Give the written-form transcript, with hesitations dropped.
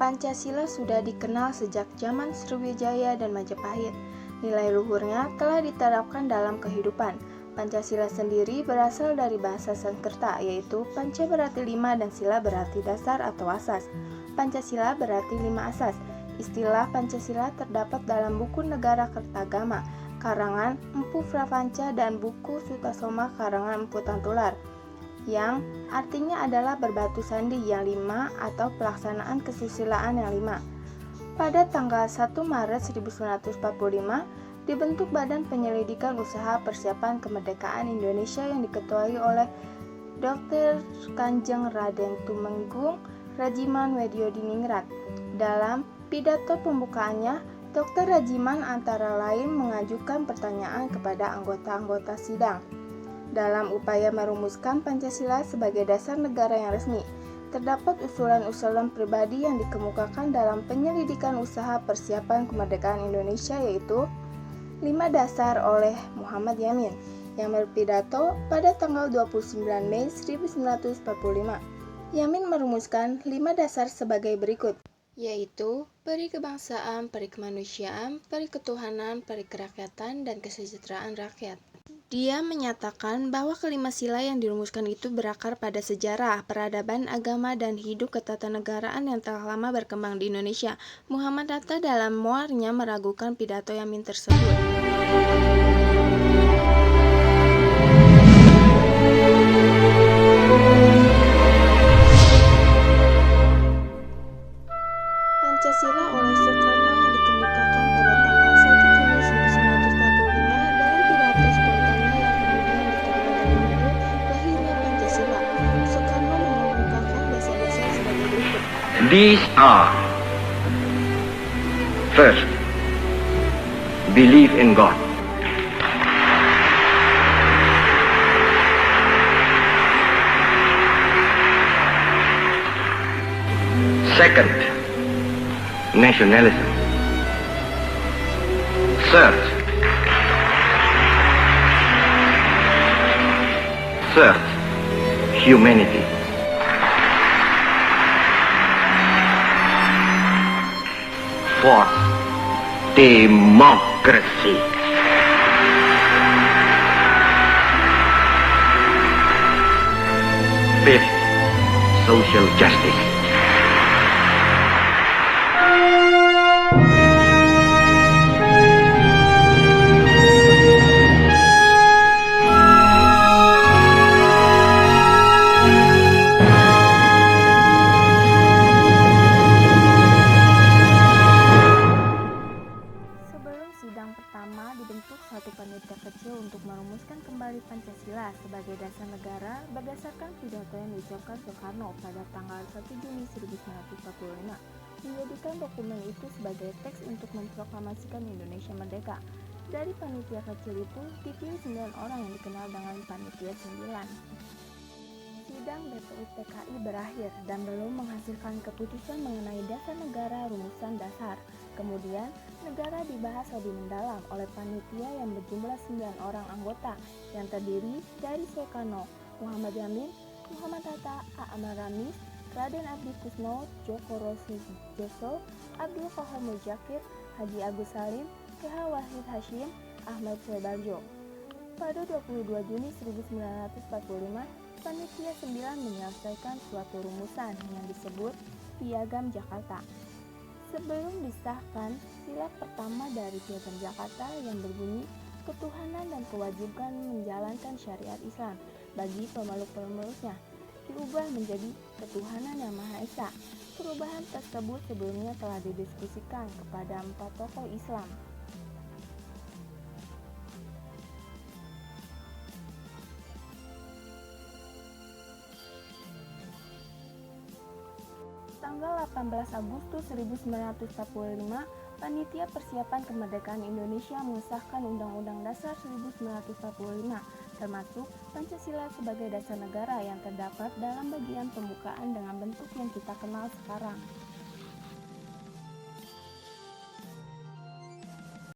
Pancasila sudah dikenal sejak zaman Sriwijaya dan Majapahit. Nilai luhurnya telah diterapkan dalam kehidupan. Pancasila sendiri berasal dari bahasa Sanskerta, yaitu Panca berarti 5 dan Sila berarti dasar atau asas. Pancasila berarti 5 asas. Istilah Pancasila terdapat dalam buku Negara Kertagama, karangan Empu Prapanca dan buku Sutasoma karangan Empu Tantular, yang artinya adalah berbatu sandi yang 5 atau pelaksanaan kesusilaan yang 5. Pada tanggal 1 Maret 1945, dibentuk Badan Penyelidikan Usaha Persiapan Kemerdekaan Indonesia yang diketuai oleh Dr. Kanjeng Raden Tumenggung Rajiman Wedyodiningrat. Dalam pidato pembukaannya, Dr. Rajiman antara lain mengajukan pertanyaan kepada anggota-anggota sidang. Dalam upaya merumuskan Pancasila sebagai dasar negara yang resmi, terdapat usulan-usulan pribadi yang dikemukakan dalam penyelidikan usaha persiapan kemerdekaan Indonesia, yaitu 5 dasar oleh Muhammad Yamin yang berpidato pada tanggal 29 Mei 1945. Yamin merumuskan 5 dasar sebagai berikut, yaitu peri kebangsaan, peri kemanusiaan, peri ketuhanan, peri kerakyatan, dan kesejahteraan rakyat. Dia menyatakan bahwa kelima sila yang dirumuskan itu berakar pada sejarah, peradaban, agama, dan hidup ketatanegaraan yang telah lama berkembang di Indonesia. Muhammad Hatta dalam muarnya meragukan pidato Yamin tersebut. Pancasila oleh Soekarno yang dikemukakan pada tanggal 1 Juni 1945 dalam pidato spontannya yang kemudian dikenal dengan judul Lahirnya Pancasila. Soekarno mengemukakan dasar-dasar sebagai berikut. These are: first, believe in God. Second, nationalism. Third, humanity. Fourth, democracy. Fifth, social justice. Sidang pertama dibentuk satu panitia kecil untuk merumuskan kembali Pancasila sebagai dasar negara berdasarkan pidato yang diucapkan Soekarno pada tanggal 1 Juni 1945, menjadikan dokumen itu sebagai teks untuk memproklamasikan Indonesia merdeka. Dari panitia kecil itu dipilih 9 orang yang dikenal dengan Panitia 9. Sidang BPUPKI berakhir dan belum menghasilkan keputusan mengenai dasar negara rumusan dasar. Kemudian, negara dibahas lebih mendalam oleh panitia yang berjumlah 9 orang anggota yang terdiri dari Soekarno, Muhammad Yamin, Muhammad Hatta, Amar Ramis, Raden Abdi Kusno, Djoko Rosdijoso, Abdul Qahar Mujakir, Haji Agus Salim, K.H. Wahid Hashim, Ahmad Soebarjo. Pada 22 Juni 1945, Panitia 9 menyelesaikan suatu rumusan yang disebut Piagam Jakarta. Sebelum disahkan, sila pertama dari Piagam Jakarta yang berbunyi ketuhanan dan kewajiban menjalankan syariat Islam bagi pemeluk-pemeluknya diubah menjadi ketuhanan yang Maha Esa. Perubahan tersebut sebelumnya telah didiskusikan kepada 4 tokoh Islam. Tanggal 18 Agustus 1945, Panitia Persiapan Kemerdekaan Indonesia mengesahkan Undang-Undang Dasar 1945, termasuk Pancasila sebagai dasar negara yang terdapat dalam bagian pembukaan dengan bentuk yang kita kenal sekarang.